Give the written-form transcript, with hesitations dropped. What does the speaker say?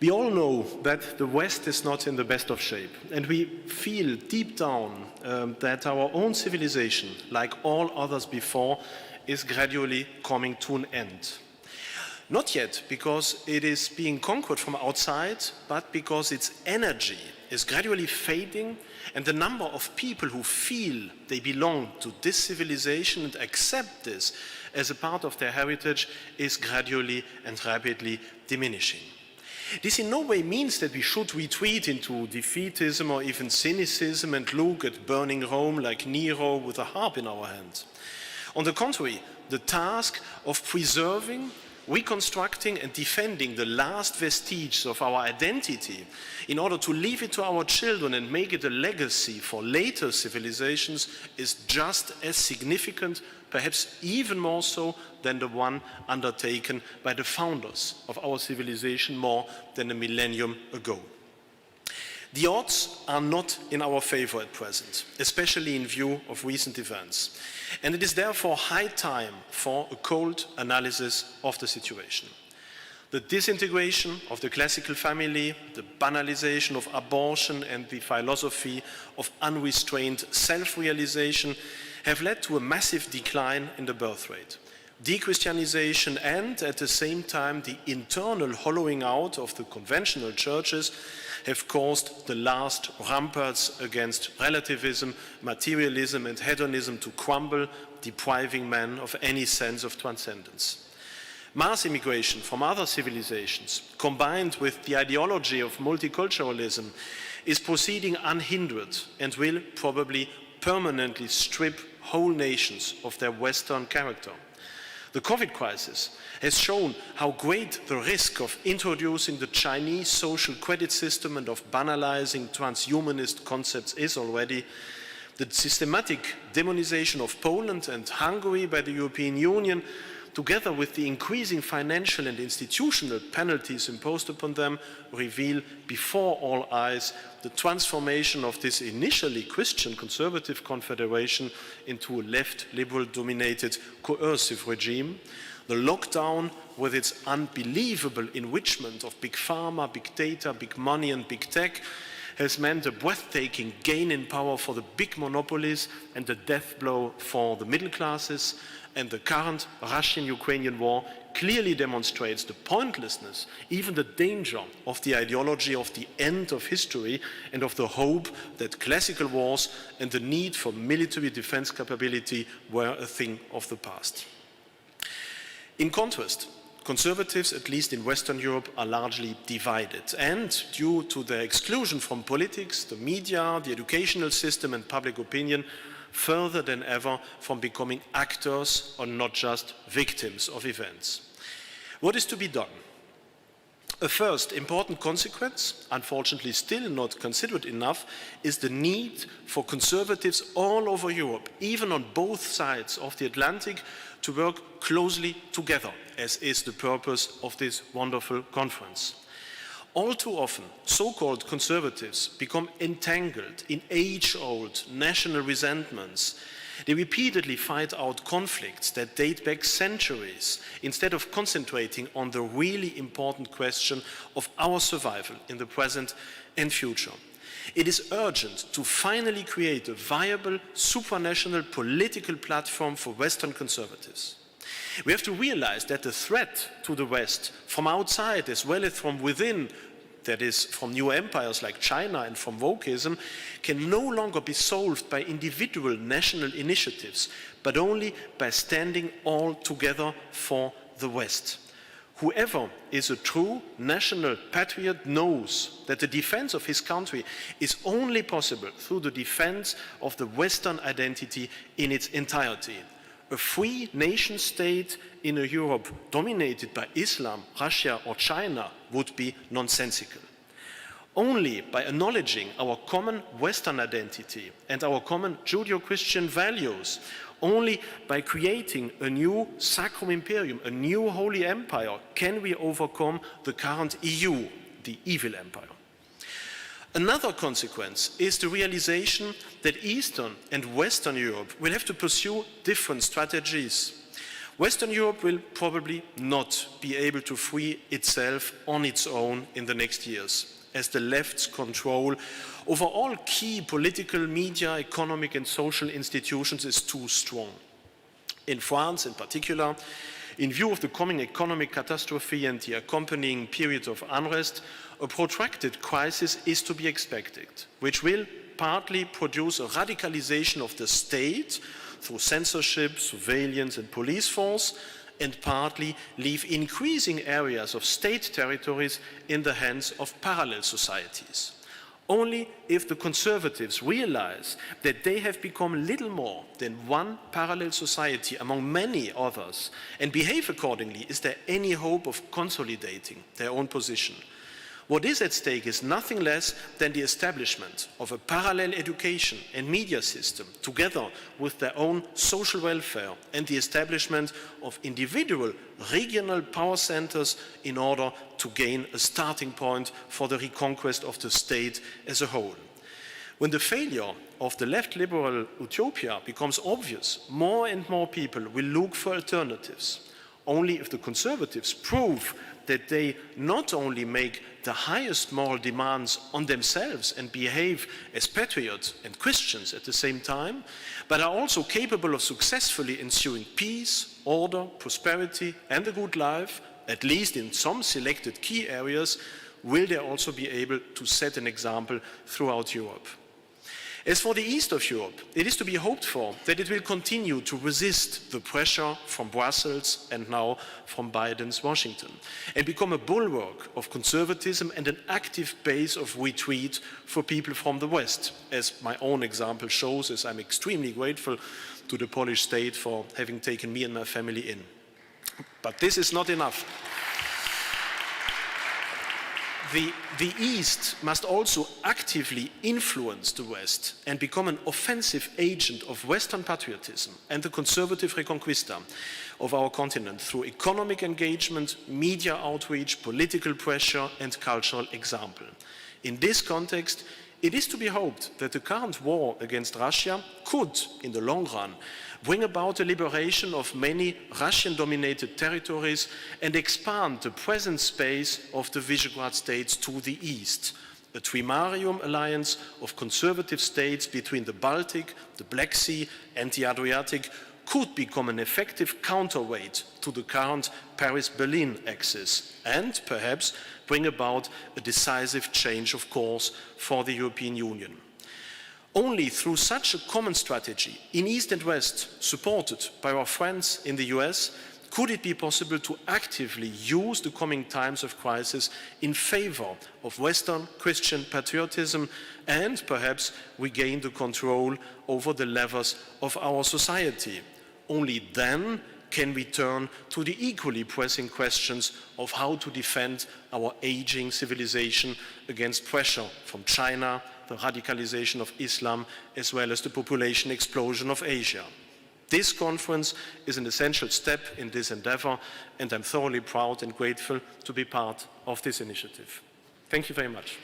We all know that the West is not in the best of shape, and we feel deep down that our own civilization, like all others before, is gradually coming to an end. Not yet because it is being conquered from outside, but because its energy is gradually fading, and the number of people who feel they belong to this civilization and accept this as a part of their heritage is gradually and rapidly diminishing. This in no way means that we should retreat into defeatism or even cynicism and look at burning Rome like Nero with a harp in our hand. On the contrary, the task of preserving, reconstructing and defending the last vestiges of our identity in order to leave it to our children and make it a legacy for later civilizations is just as significant, perhaps even more so than the one undertaken by the founders of our civilization more than a millennium ago. The odds are not in our favor at present, especially in view of recent events. And it is therefore high time for a cold analysis of the situation. The disintegration of the classical family, the banalization of abortion, and the philosophy of unrestrained self-realization have led to a massive decline in the birth rate. De-Christianization and, at the same time, the internal hollowing out of the conventional churches have caused the last ramparts against relativism, materialism and hedonism to crumble, depriving man of any sense of transcendence. Mass immigration from other civilizations, combined with the ideology of multiculturalism, is proceeding unhindered and will probably permanently strip whole nations of their Western character. The COVID crisis has shown how great the risk of introducing the Chinese social credit system and of banalizing transhumanist concepts is already. The systematic demonization of Poland and Hungary by the European Union, together with the increasing financial and institutional penalties imposed upon them, reveal before all eyes the transformation of this initially Christian conservative confederation into a left liberal dominated coercive regime. The lockdown, with its unbelievable enrichment of big pharma, big data, big money and big tech, has meant a breathtaking gain in power for the big monopolies and a death blow for the middle classes. And the current Russian-Ukrainian war clearly demonstrates the pointlessness, even the danger of the ideology of the end of history and of the hope that classical wars and the need for military defense capability were a thing of the past. In contrast, conservatives, at least in Western Europe, are largely divided, and due to their exclusion from politics, the media, the educational system and public opinion, further than ever from becoming actors or not just victims of events. What is to be done? A first important consequence, unfortunately still not considered enough, is the need for conservatives all over Europe, even on both sides of the Atlantic, to work closely together, as is the purpose of this wonderful conference. All too often, so-called conservatives become entangled in age-old national resentments. They repeatedly fight out conflicts that date back centuries instead of concentrating on the really important question of our survival in the present and future. It is urgent to finally create a viable supranational political platform for Western conservatives. We have to realize that the threat to the West from outside as well as from within, that is, from new empires like China and from wokeism, can no longer be solved by individual national initiatives, but only by standing all together for the West. Whoever is a true national patriot knows that the defense of his country is only possible through the defense of the Western identity in its entirety. A free nation state in a Europe dominated by Islam, Russia or China would be nonsensical. Only by acknowledging our common Western identity and our common Judeo-Christian values, only by creating a new Sacrum Imperium, a new Holy Empire, can we overcome the current EU, the evil empire. Another consequence is the realization that Eastern and Western Europe will have to pursue different strategies. Western Europe will probably not be able to free itself on its own in the next years, as the left's control over all key political, media, economic and social institutions is too strong. In France, in particular, in view of the coming economic catastrophe and the accompanying period of unrest, a protracted crisis is to be expected, which will partly produce a radicalization of the state through censorship, surveillance and police force, and partly leave increasing areas of state territories in the hands of parallel societies. Only if the Conservatives realize that they have become little more than one parallel society among many others and behave accordingly is there any hope of consolidating their own position. What is at stake is nothing less than the establishment of a parallel education and media system, together with their own social welfare, and the establishment of individual regional power centers in order to gain a starting point for the reconquest of the state as a whole. When the failure of the left liberal utopia becomes obvious, more and more people will look for alternatives. Only if the Conservatives prove that they not only make the highest moral demands on themselves and behave as patriots and Christians at the same time, but are also capable of successfully ensuring peace, order, prosperity and a good life, at least in some selected key areas, will they also be able to set an example throughout Europe. As for the east of Europe, it is to be hoped for that it will continue to resist the pressure from Brussels and now from Biden's Washington, and become a bulwark of conservatism and an active base of retreat for people from the West, as my own example shows, as I'm extremely grateful to the Polish state for having taken me and my family in. But this is not enough. The East must also actively influence the West and become an offensive agent of Western patriotism and the conservative reconquista of our continent through economic engagement, media outreach, political pressure and cultural example. In this context, it is to be hoped that the current war against Russia could, in the long run, bring about a liberation of many Russian-dominated territories and expand the present space of the Visegrad states to the east. A trimarium alliance of conservative states between the Baltic, the Black Sea and the Adriatic could become an effective counterweight to the current Paris-Berlin axis and perhaps bring about a decisive change of course for the European Union. Only through such a common strategy in East and West, supported by our friends in the US, could it be possible to actively use the coming times of crisis in favor of Western Christian patriotism and perhaps regain the control over the levers of our society. Only then can we turn to the equally pressing questions of how to defend our aging civilization against pressure from China, the radicalization of Islam, as well as the population explosion of Asia. This conference is an essential step in this endeavor, and I'm thoroughly proud and grateful to be part of this initiative. Thank you very much.